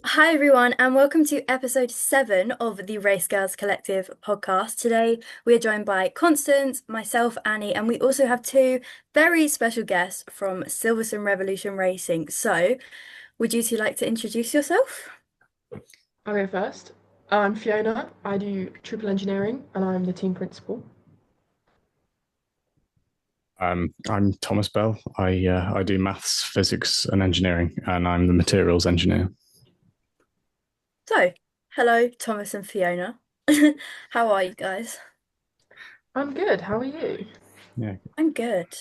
Hi, everyone, and welcome to episode 7 of the Race Girls Collective podcast. Today, we are joined by Constance, myself, Annie, and we also have two very special guests from Silverstone Revolution Racing. So, would you two like to introduce yourself? I'll go first. I'm Fiona. I do triple engineering and I'm the team principal. I'm Thomas Bell. I do maths, physics, and engineering, and I'm the materials engineer. So, hello, Thomas and Fiona. How are you guys? I'm good. How are you? Yeah, I'm good.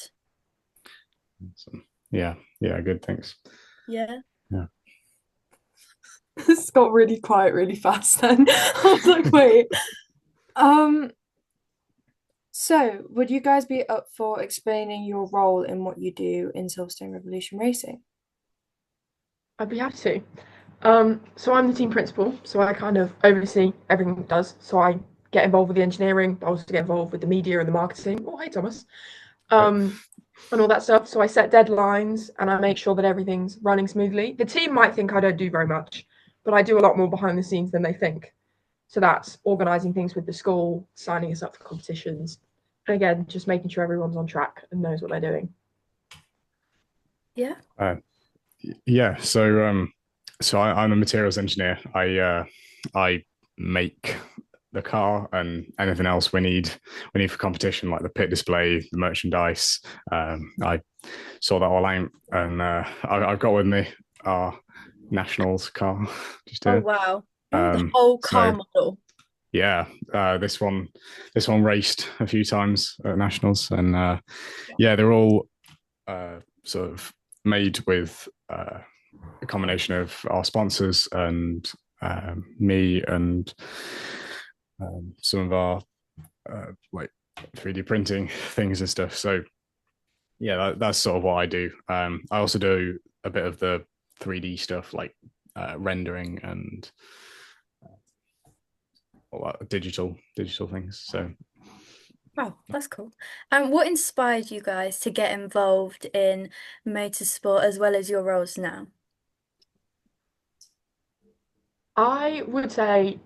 so, yeah, yeah. Good. Thanks. Yeah. Yeah. This got really quiet really fast then. I was like, wait. Um, so would you guys be up for explaining your role in what you do in Silverstone Revolution Racing? I'd be happy to. So I'm the team principal, so I kind of oversee everything it does. So I get involved with the engineering, but I also get involved with the media and the marketing. Oh, hey, Thomas. Right. And all that stuff. So I set deadlines and I make sure that everything's running smoothly. The team might think I don't do very much, but I do a lot more behind the scenes than they think. So that's organising things with the school, signing us up for competitions, and again, just making sure everyone's on track and knows what they're doing. Yeah. Uh, yeah. I'm a materials engineer. I make the car and anything else we need for competition, like the pit display, the merchandise. I saw that all out, and I've got with me our nationals car just Oh, here. wow. Oh, the Um, whole car so model. yeah, this one raced a few times at nationals, and yeah, they're all sort of made with a combination of our sponsors and me and some of our like 3D printing things and stuff. So yeah, that's sort of what I do. I also do a bit of the 3D stuff, like rendering and all that digital things. So Oh, that's cool. And what inspired you guys to get involved in motorsport as well as your roles now? I would say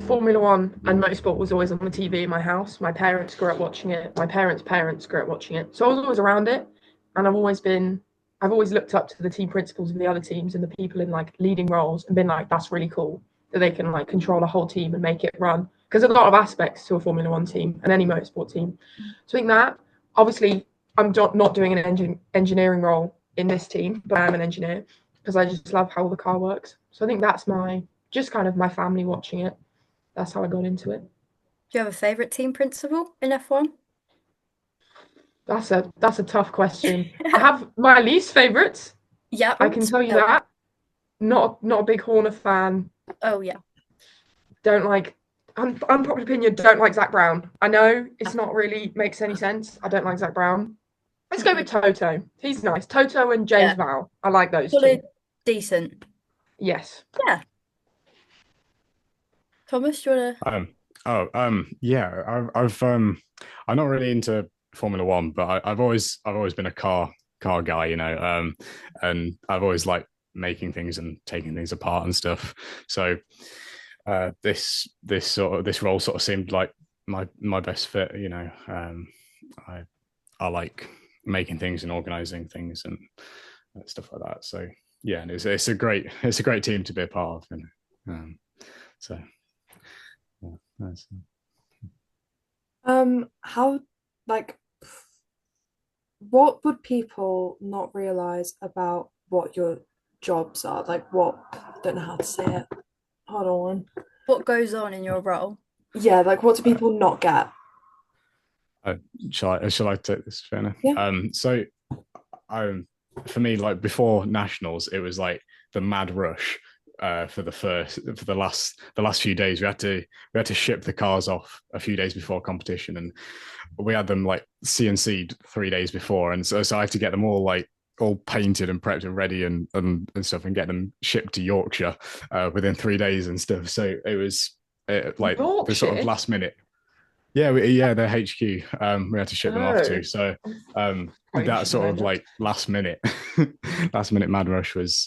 Formula One and motorsport was always on the TV in my house. My parents grew up watching it. My parents' parents grew up watching it. So I was always around it. And I've always looked up to the team principals of the other teams and the people in like leading roles and been like, that's really cool that they can like control a whole team and make it run. Because there's a lot of aspects to a Formula One team and any motorsport team. So I think that obviously I'm not doing an engineering role in this team, but I am an engineer because I just love how the car works. So I think that's my just kind of my family watching it. That's how I got into it. Do you have a favorite team principal in F1? That's a tough question. I have my least favourites. Yeah, I oh, can tell you spill. that. Not a big Horner fan. Oh, yeah. Don't like unpopular opinion. Don't like Zach Brown. I know it's not really makes any sense. I don't like Zach Brown. Let's go with Mhm. Toto. He's nice. Toto and James Yeah, Val. I like those two. solid, decent. Yes. Yeah. Thomas, do you wanna? um yeah, I'm not really into Formula One, but I've always been a car guy, and I've always liked making things and taking things apart and stuff. So this role sort of seemed like my best fit. I I like making things and organizing things and stuff like that. So yeah, and it's a great team to be a part of. So yeah, nice. How, like, what would people not realize about what your jobs are? Like, what, I don't know how to say it. Hold on. What goes on in your role? Yeah, like, what do Uh, people not get? uh, shall I take this, Fiona? Yeah. So um, for me, like before nationals, it was like the mad rush for the last few days. We had to ship the cars off a few days before competition, and we had them like CNC'd 3 days before, and so I had to get them all painted and prepped and ready and stuff, and get them shipped to Yorkshire within 3 days and stuff. So it was like the sort of Yorkshire. last minute. Yeah, yeah, they're HQ. We had to ship them off Oh, to. So probably that should have sort known of that. like last minute, last minute mad rush was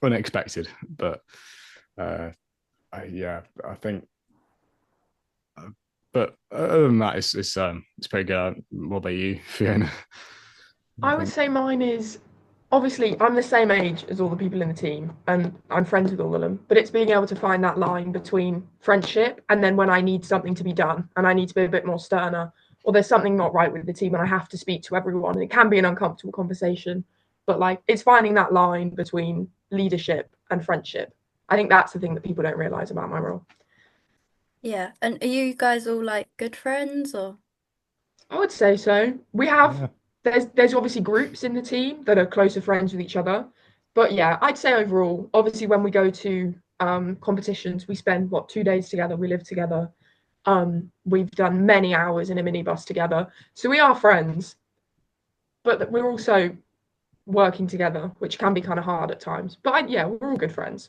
unexpected, but I think. But other than that, it's pretty good. What about you, Fiona? I would say mine is obviously I'm the same age as all the people in the team and I'm friends with all of them, but it's being able to find that line between friendship and then when I need something to be done and I need to be a bit more sterner or there's something not right with the team and I have to speak to everyone. And it can be an uncomfortable conversation, but like it's finding that line between leadership and friendship. I think that's the thing that people don't realize about my role. Yeah. And are you guys all like good friends or? I would say so. We have Yeah. there's obviously groups in the team that are closer friends with each other. But yeah, I'd say overall, obviously when we go to competitions, we spend 2 days together, we live together. We've done many hours in a minibus together. So we are friends, but we're also working together, which can be kind of hard at times. But yeah, we're all good friends.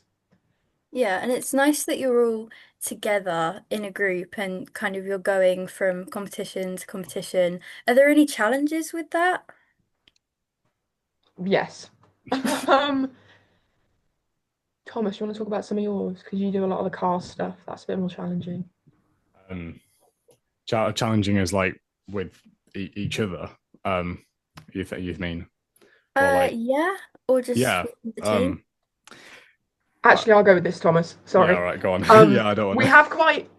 Yeah, and it's nice that you're all together in a group and kind of you're going from competition to competition. Are there any challenges with that? Yes. um, Thomas, you want to talk about some of yours? Because you do a lot of the car stuff. That's a bit more challenging. Um, challenging is like with each other. You mean, or like Yeah, or just yeah. with the team. Um, Actually, I'll go with this, Thomas. yeah. Sorry. All right, go on. Um, Yeah, I don't want we to. have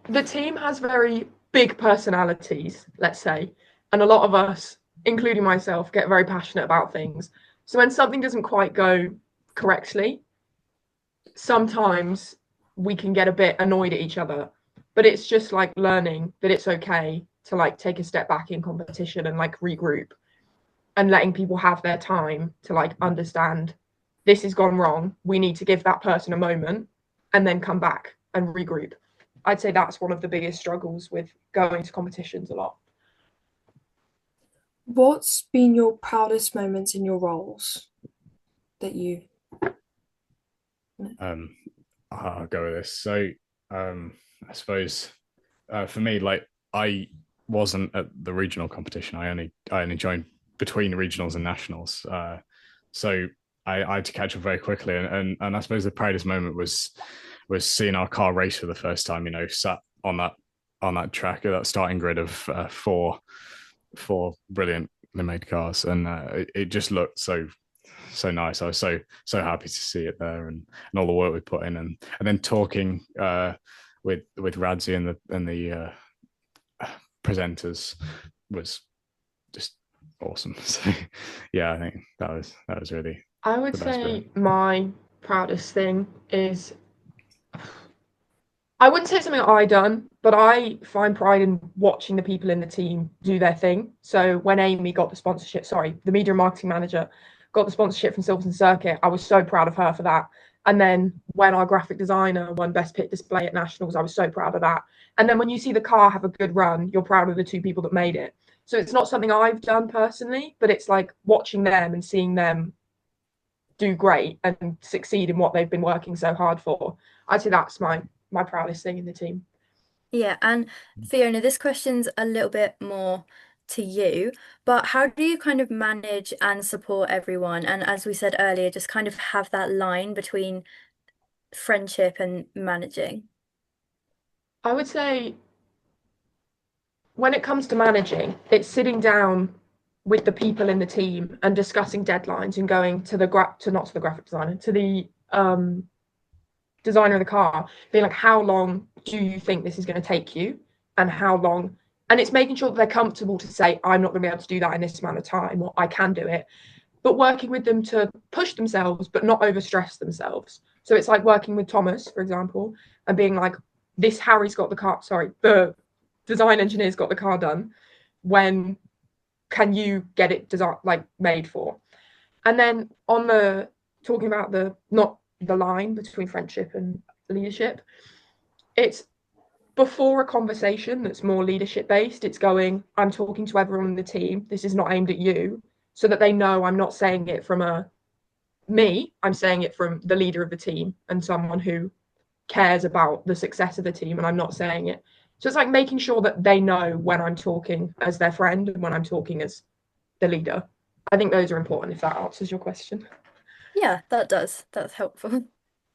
the team has very big personalities, let's say, and a lot of us, including myself, get very passionate about things. So when something doesn't quite go correctly, sometimes we can get a bit annoyed at each other. But it's just like learning that it's okay to like take a step back in competition and like regroup and letting people have their time to like understand this has gone wrong. We need to give that person a moment and then come back and regroup. I'd say that's one of the biggest struggles with going to competitions a lot. What's been your proudest moments in your roles that you? Um, I'll go with this. So, I suppose for me, like I wasn't at the regional competition. I only joined between regionals and nationals. So I had to catch up very quickly, and I suppose the proudest moment was seeing our car race for the first time. You know, sat on that track, that starting grid of four brilliantly made cars, and it just looked so nice. I was so happy to see it there, and all the work we put in, and then talking with Radzi and the presenters was just awesome. So yeah, I think that was really I would the best bit. say my proudest thing is I wouldn't say it's something I done, but I find pride in watching the people in the team do their thing. So when Amy got the sponsorship, sorry, the media and marketing manager got the sponsorship from Silverstone Circuit, I was so proud of her for that. And then when our graphic designer won Best Pit Display at Nationals, I was so proud of that. And then when you see the car have a good run, you're proud of the two people that made it. So it's not something I've done personally, but it's like watching them and seeing them do great and succeed in what they've been working so hard for. I'd say that's my proudest thing in the team. Yeah, and Fiona, this question's a little bit more to you, but how do you kind of manage and support everyone? And as we said earlier, just kind of have that line between friendship and managing. I would say when it comes to managing, it's sitting down with the people in the team and discussing deadlines and going to not to the graphic designer, to the designer of the car, being like, how long do you think this is going to take you? And how long? And it's making sure that they're comfortable to say, I'm not going to be able to do that in this amount of time, or I can do it. But working with them to push themselves, but not overstress themselves. So it's like working with Thomas, for example, and being like, this Harry's got the car, sorry, the design engineer's got the car done. When can you get it made for? And then on the talking about the not the line between friendship and leadership, it's before a conversation that's more leadership based. It's going, I'm talking to everyone in the team. This is not aimed at you, so that they know I'm not saying it from me. I'm saying it from the leader of the team and someone who cares about the success of the team, and I'm not saying it. So it's like making sure that they know when I'm talking as their friend and when I'm talking as the leader. I think those are important if that answers your question. Yeah, that does. That's helpful.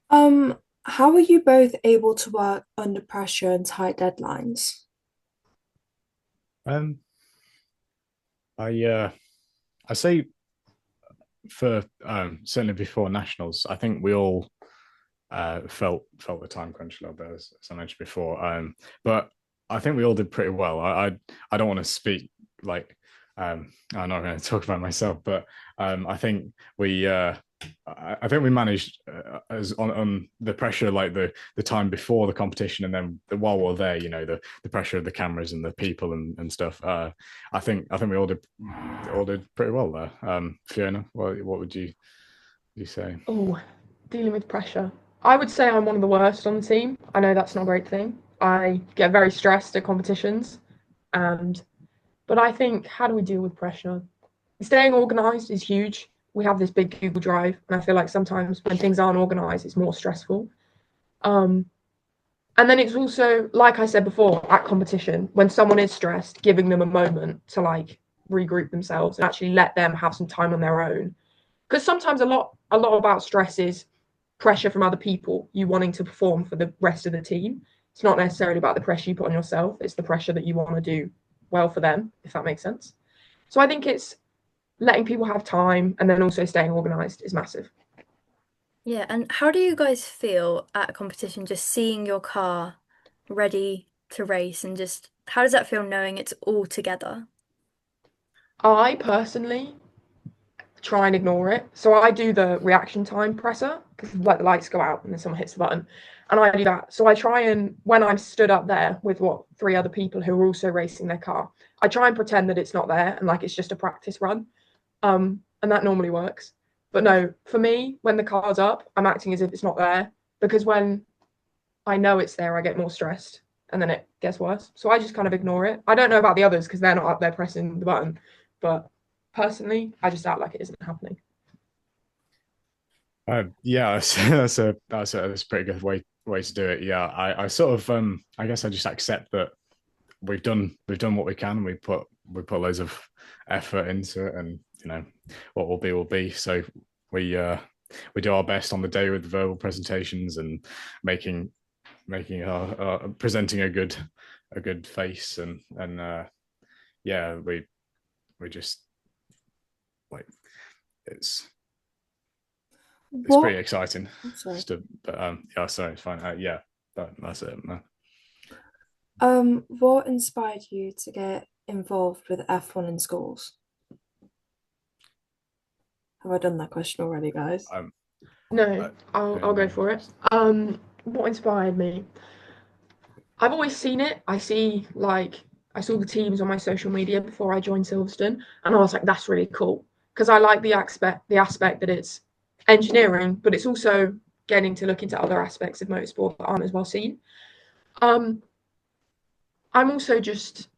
How are you both able to work under pressure and tight deadlines? Um, I say for certainly before nationals, I think we all felt the time crunch a little bit, as I mentioned before. But I think we all did pretty well. I don't want to speak like I'm not going to talk about myself, but I think I think we managed as on the pressure, like the time before the competition, and then while we're there, the pressure of the cameras and the people and stuff. I think we all did pretty well there. Fiona, what would you say? Oh, dealing with pressure. I would say I'm one of the worst on the team. I know that's not a great thing. I get very stressed at competitions, and but I think, how do we deal with pressure? Staying organised is huge. We have this big Google Drive, and I feel like sometimes when things aren't organised, it's more stressful. Um, and then it's also, like I said before, at competition, when someone is stressed, giving them a moment to like regroup themselves and actually let them have some time on their own. Because sometimes a lot about stress is pressure from other people, you wanting to perform for the rest of the team. It's not necessarily about the pressure you put on yourself, it's the pressure that you want to do well for them, if that makes sense. So I think it's letting people have time and then also staying organized is massive. Yeah, and how do you guys feel at a competition, just seeing your car ready to race and just how does that feel knowing it's all together? I personally try and ignore it. So I do the reaction time presser because like the lights go out and then someone hits the button. And I do that. So I try and when I'm stood up there with three other people who are also racing their car, I try and pretend that it's not there and like it's just a practice run. And that normally works. But no, for me, when the car's up, I'm acting as if it's not there because when I know it's there, I get more stressed and then it gets worse. So I just kind of ignore it. I don't know about the others because they're not up there pressing the button, but personally, I just act like it isn't happening. Yeah, that's a pretty good way to do it. Yeah, I sort of I guess I just accept that we've done what we can. We put loads of effort into it, and what will be. So we uh we do our best on the day with the verbal presentations and making presenting a good face and yeah, we just like it's it's What, pretty exciting. I'm sorry. But yeah, sorry, it's fine. Yeah, that's it. What inspired you to get involved with F1 in schools? Have I done that question already, guys? Um, No, uh, I'll go no. for it. What inspired me? I've always seen it. I saw the teams on my social media before I joined Silverstone, and I was like, that's really cool because I like the aspect that it's engineering, but it's also getting to look into other aspects of motorsport that aren't as well seen. Um, I'm also just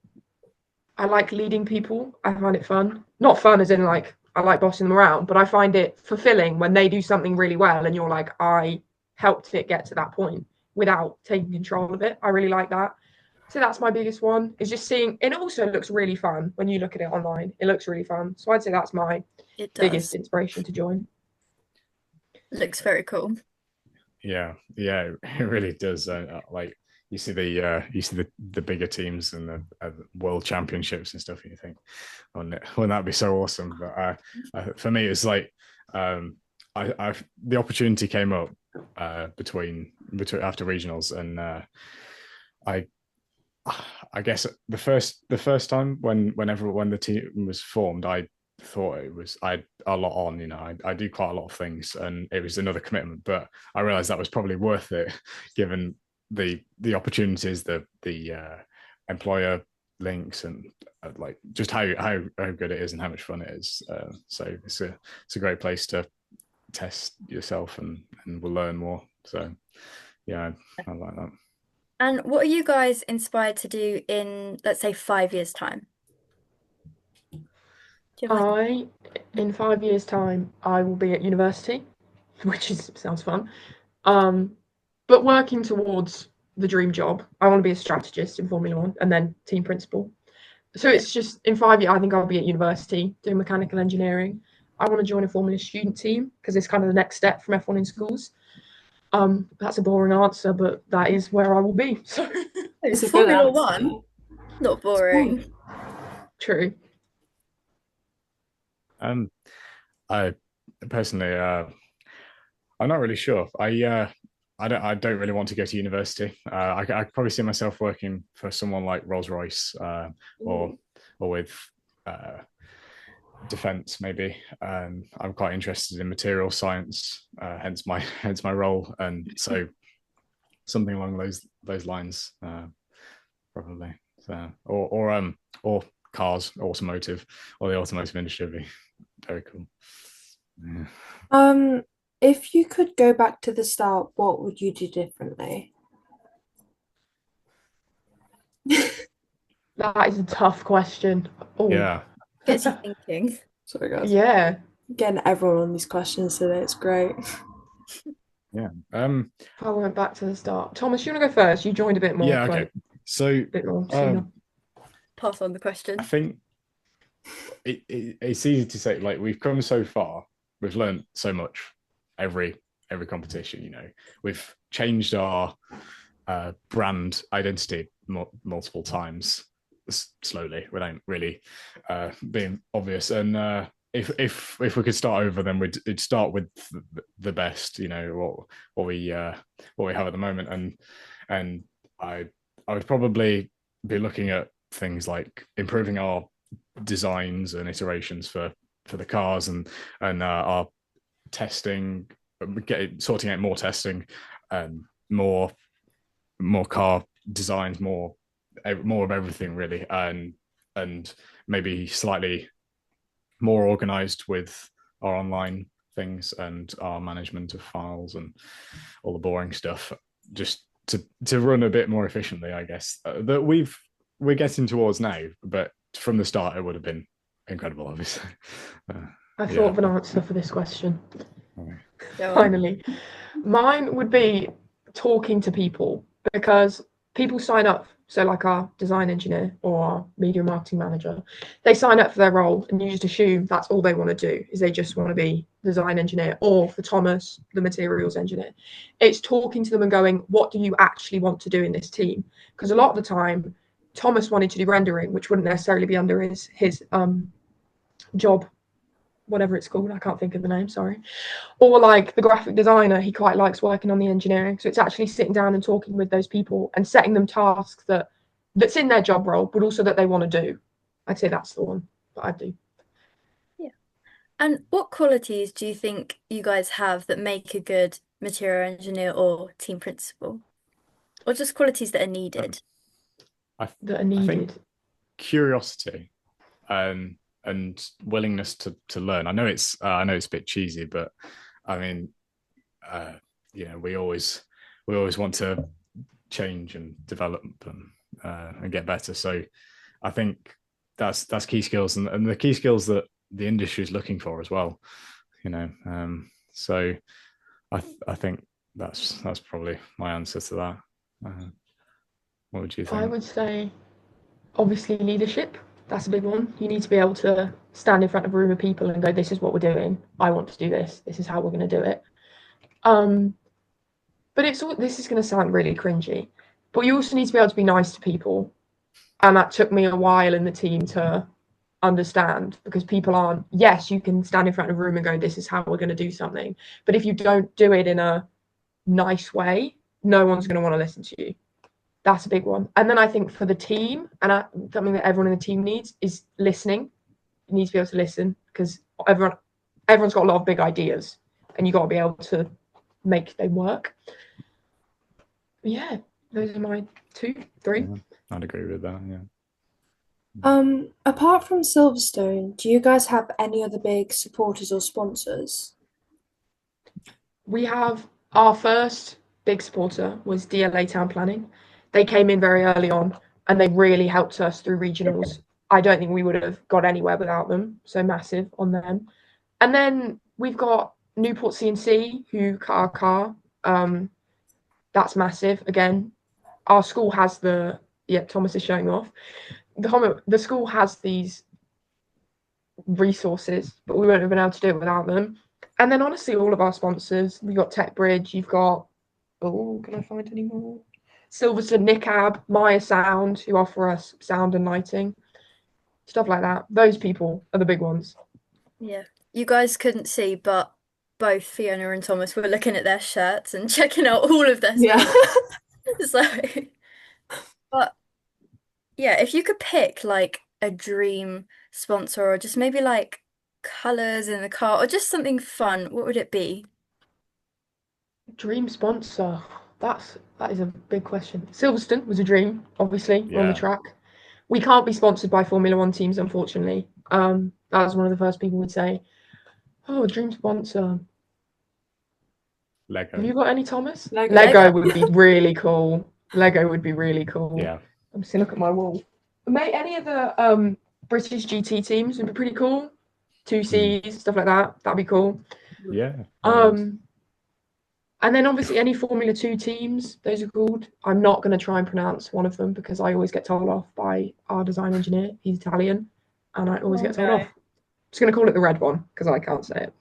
I like leading people. I find it fun. Not fun as in like I like bossing them around, but I find it fulfilling when they do something really well and you're like, I helped it get to that point without taking control of it. I really like that. So that's my biggest one, is just seeing, and it also looks really fun when you look at it online. It looks really fun. So I'd say that's my It biggest does. inspiration to join. Looks very cool. Yeah, it really does. Like you see the bigger teams and the world championships and stuff, and you think, wouldn't that be so awesome? But for me, it's like I the opportunity came up between after regionals, and I I guess the first time when the team was formed, I thought I a lot on. I do quite a lot of things, and it was another commitment. But I realized that was probably worth it, given the opportunities, the employer links, and like just how good it is and how much fun it is. So it's a great place to test yourself and we'll learn more. So yeah, I like that. And what are you guys inspired to do in, let's say, 5 years' time? Do you have like, I, in 5 years' time, I will be at university, which sounds fun. Um, but working towards the dream job, I want to be a strategist in Formula One and then team principal. So yeah, it's just in 5 years, I think I'll be at university doing mechanical engineering. I want to join a Formula student team because it's kind of the next step from F1 in schools. That's a boring answer, but that is where I will be. So It's a good Formula answer. One, not boring. true. I personally, I'm not really sure. I don't really want to go to university. I could probably see myself working for someone like Rolls-Royce, or with defense maybe. I'm quite interested in material science, hence my role, and so something along those lines, probably. So, or cars, automotive, or the automotive industry would be very cool. Yeah. If you could go back to the start, what would you do differently? That is a tough question. Oh, Yeah. Gets you thinking. Sorry, guys. yeah. Getting everyone on these questions today, it's great. Yeah. If I went back to the start, Thomas, you want to go first? You joined a bit more. Yeah. Okay. So, bit more sooner. Pass on the question. I think it's easy to say, like, we've come so far, we've learned so much every competition. You know, we've changed our brand identity multiple times slowly without really being obvious. And if we could start over, then we'd start with the best. You know, what we have at the moment, and I would probably be looking at things like improving our designs and iterations for the cars, and our testing, sorting out more testing, and more car designs, more of everything really, and maybe slightly more organized with our online things and our management of files and all the boring stuff, just to run a bit more efficiently, I guess, that we're getting towards now, but from the start it would have been incredible, obviously. I thought of an answer for this question. Go on. Finally, mine would be talking to people, because people sign up. So, like our design engineer or our media marketing manager, they sign up for their role, and you just assume that's all they want to do, is they just want to be design engineer, or for Thomas, the materials engineer. It's talking to them and going, what do you actually want to do in this team? Because a lot of the time, Thomas wanted to do rendering, which wouldn't necessarily be under his job, whatever it's called. I can't think of the name, sorry. Or like the graphic designer, he quite likes working on the engineering. So it's actually sitting down and talking with those people and setting them tasks that's in their job role, but also that they want to do. I'd say that's the one that I'd do. Yeah. And what qualities do you think you guys have that make a good material engineer or team principal? Or just qualities that are needed? That are needed. I think curiosity, and willingness to learn. I know it's a bit cheesy, but I mean, we always want to change and develop and get better. So I think that's key skills, and the key skills that the industry is looking for as well. You know, so I think that's probably my answer to that. What would you think? I would say, obviously, leadership. That's a big one. You need to be able to stand in front of a room of people and go, this is what we're doing. I want to do this. This is how we're going to do it. But this is going to sound really cringy, but you also need to be able to be nice to people. And that took me a while in the team to understand, because people aren't, yes, you can stand in front of a room and go, this is how we're going to do something. But if you don't do it in a nice way, no one's going to want to listen to you. That's a big one. And then I think for the team, and something that everyone in the team needs, is listening. You need to be able to listen, because everyone's got a lot of big ideas, and you got to be able to make them work. Yeah, those are my 2, 3. Yeah, I'd agree with that. Yeah. Apart from Silverstone, do you guys have any other big supporters or sponsors? We have our first big supporter was DLA Town Planning. They came in very early on, and they really helped us through regionals. I don't think we would have got anywhere without them, so massive on them. And then we've got Newport CNC, who cut our car. That's massive. Again, our school has Thomas is showing off. The school has these resources, but we wouldn't have been able to do it without them. And then honestly, all of our sponsors, we've got TechBridge, you've got, oh, can I find any more? Silverstone, Nickab, Maya Sound, who offer us sound and lighting, stuff like that. Those people are the big ones. Yeah. You guys couldn't see, but both Fiona and Thomas were looking at their shirts and checking out all of their Yeah. sponsors. So, but yeah, if you could pick like a dream sponsor or just maybe like colors in the car or just something fun, what would it be? Dream sponsor. That is a big question. Silverstone was a dream, obviously, on the Yeah. track. We can't be sponsored by Formula One teams, unfortunately. That was one of the first people would say, "Oh, dream sponsor." Lego. Have you got any, Thomas? Lego. Lego would be really cool. Lego would be really cool. Yeah. I'm just gonna look at my wall. Mate, any of the British GT teams would be pretty cool. 2Cs, stuff like that. That'd be cool. Yeah. And then obviously any Formula 2 teams, those are called. I'm not going to try and pronounce one of them because I always get told off by our design engineer. He's Italian, and I always get told off. I'm just going to call it the red one because I can't say it.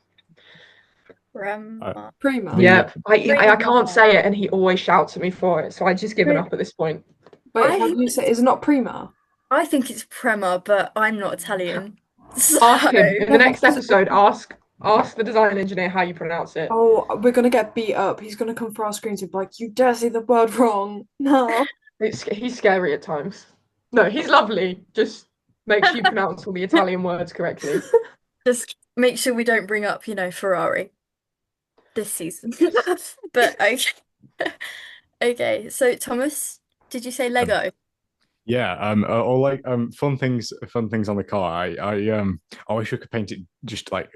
Prima. Yeah, I can't say it, and he always shouts at me for it, so I just given up at this point. Wait, how do you say? Is it not Prima? I think it's Prema, but I'm not Italian. So... Ask him in the next episode. Ask the design engineer how you pronounce it. Oh, we're gonna get beat up. He's gonna come for our screens and be like, "You dare say the word wrong?" No. He's scary at times. No, he's lovely. Just make sure you pronounce all the Italian words correctly. Just make sure we don't bring up, Ferrari this season. But okay. Okay, so Thomas, did you say Lego? Yeah, or like fun things on the car. I wish we could paint it just like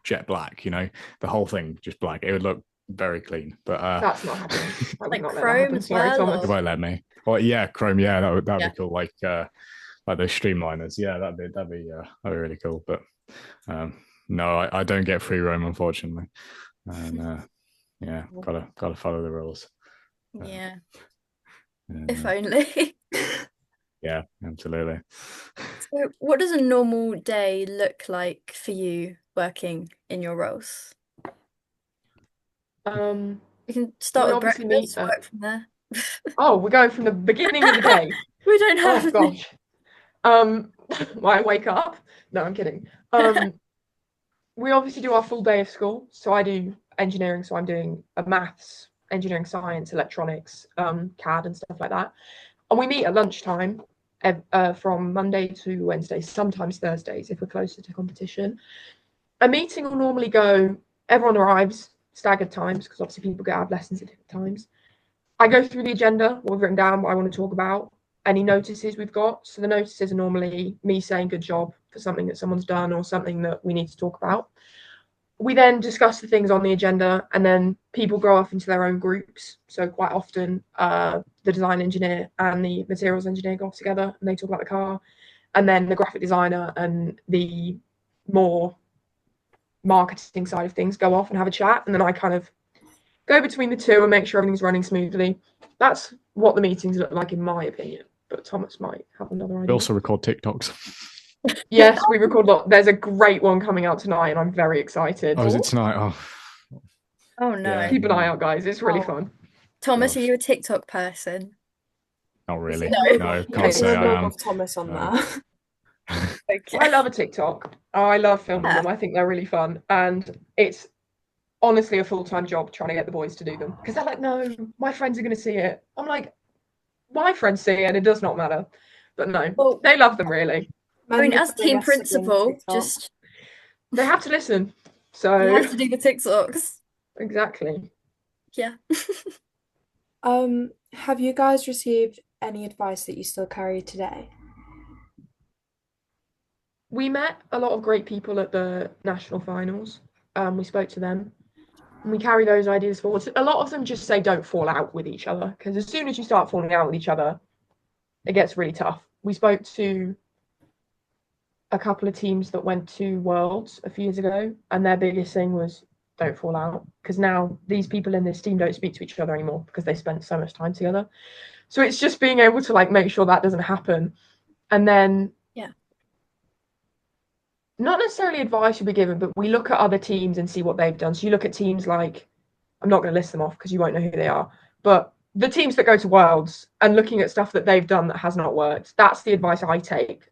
jet black, the whole thing just black. It would look very clean. But that's not happening. Like chrome as well. Thomas. It won't let me. Well, yeah, chrome. Yeah, that'd be cool. Like those streamliners. Yeah, that'd be really cool. But no, I don't get free roam, unfortunately. And yeah, gotta follow the rules. Yeah. If only. Yeah, absolutely. So what does a normal day look like for you working in your roles? We can start with breakfast, work from there. Oh, we're going from the beginning of the day. We don't have Oh gosh. I wake up. No, I'm kidding. We obviously do our full day of school. So I do engineering, so I'm doing maths, engineering, science, electronics, CAD and stuff like that. And we meet at lunchtime from Monday to Wednesday, sometimes Thursdays if we're closer to competition. A meeting will normally go, everyone arrives, staggered times, because obviously people get out of lessons at different times. I go through the agenda, what we've written down, what I want to talk about, any notices we've got. So the notices are normally me saying good job for something that someone's done or something that we need to talk about. We then discuss the things on the agenda, and then people go off into their own groups. So quite often the design engineer and the materials engineer go off together and they talk about the car, and then the graphic designer and the more marketing side of things go off and have a chat, and then I kind of go between the two and make sure everything's running smoothly. That's what the meetings look like in my opinion, but Thomas might have another idea. We also record TikToks. Yes, we record a lot. There's a great one coming out tonight and I'm very excited. Oh, is it tonight? Oh no. Yeah. Keep an eye out, guys. It's really fun. Thomas, are you a TikTok person? Not really. No. Can't say I am. Thomas on that. Okay. I love a TikTok. I love filming them. I think they're really fun. And it's honestly a full-time job trying to get the boys to do them. Because they're like, no, my friends are going to see it. I'm like, my friends see it and it does not matter. But no, they love them really. I mean, as team principal, just... They have to listen. So... You have to do the TikToks. Exactly. Yeah. Have you guys received any advice that you still carry today? We met a lot of great people at the national finals. We spoke to them and we carry those ideas forward. A lot of them just say don't fall out with each other, because as soon as you start falling out with each other, it gets really tough. We spoke to a couple of teams that went to Worlds a few years ago, and their biggest thing was don't fall out, because now these people in this team don't speak to each other anymore because they spent so much time together. So it's just being able to like make sure that doesn't happen. And then not necessarily advice should be given, but we look at other teams and see what they've done. So you look at teams like, I'm not going to list them off because you won't know who they are, but the teams that go to Worlds and looking at stuff that they've done that has not worked. That's the advice I take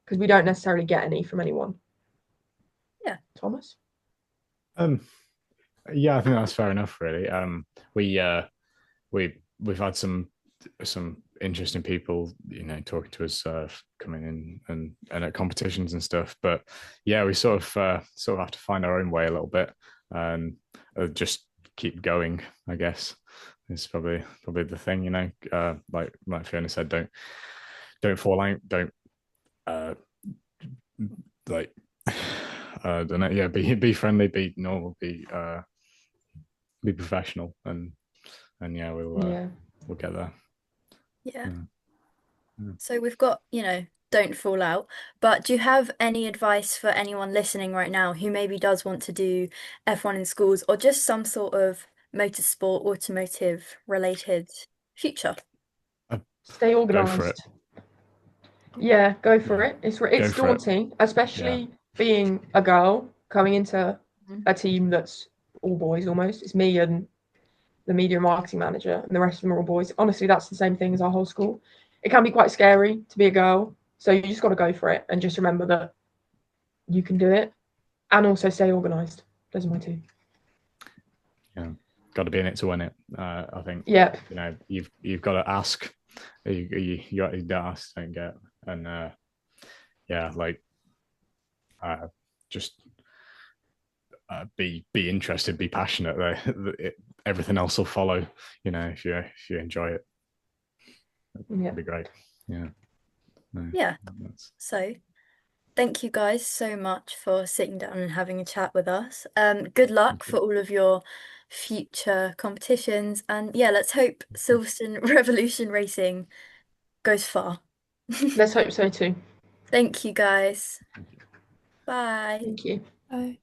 because we don't necessarily get any from anyone. Yeah. Thomas? Yeah, I think that's fair enough, really. We've had some interesting people, talking to us, coming in and at competitions and stuff. But yeah, we sort of have to find our own way a little bit and just keep going, I guess. It's probably the thing, like Fiona said, don't fall out, don't like I don't know, yeah, be friendly, be normal, be professional, and yeah, we'll get there. Yeah. Yeah. So we've got, don't fall out. But do you have any advice for anyone listening right now who maybe does want to do F1 in schools or just some sort of motorsport, automotive related future? Stay Go for it. organised. Yeah, go for it. It's daunting, especially being a girl coming into a team that's all boys almost. It's me and the media and marketing manager, and the rest of them are all boys. Honestly, that's the same thing as our whole school. It can be quite scary to be a girl, so you just got to go for it and just remember that you can do it, and also stay organised. Those are my two. Yeah, got to be in it to win it. I think. Yeah. You've got to ask. You don't ask, don't get. And just be interested, be passionate. Everything else will follow. If you enjoy it, it'd be great. Yeah. Yeah. So thank you guys so much for sitting down and having a chat with us. Good luck for all of your future competitions, and yeah, let's hope Silverstone Revolution Racing goes far. Let's hope so too. Thank you guys. Bye. Thank you. Bye.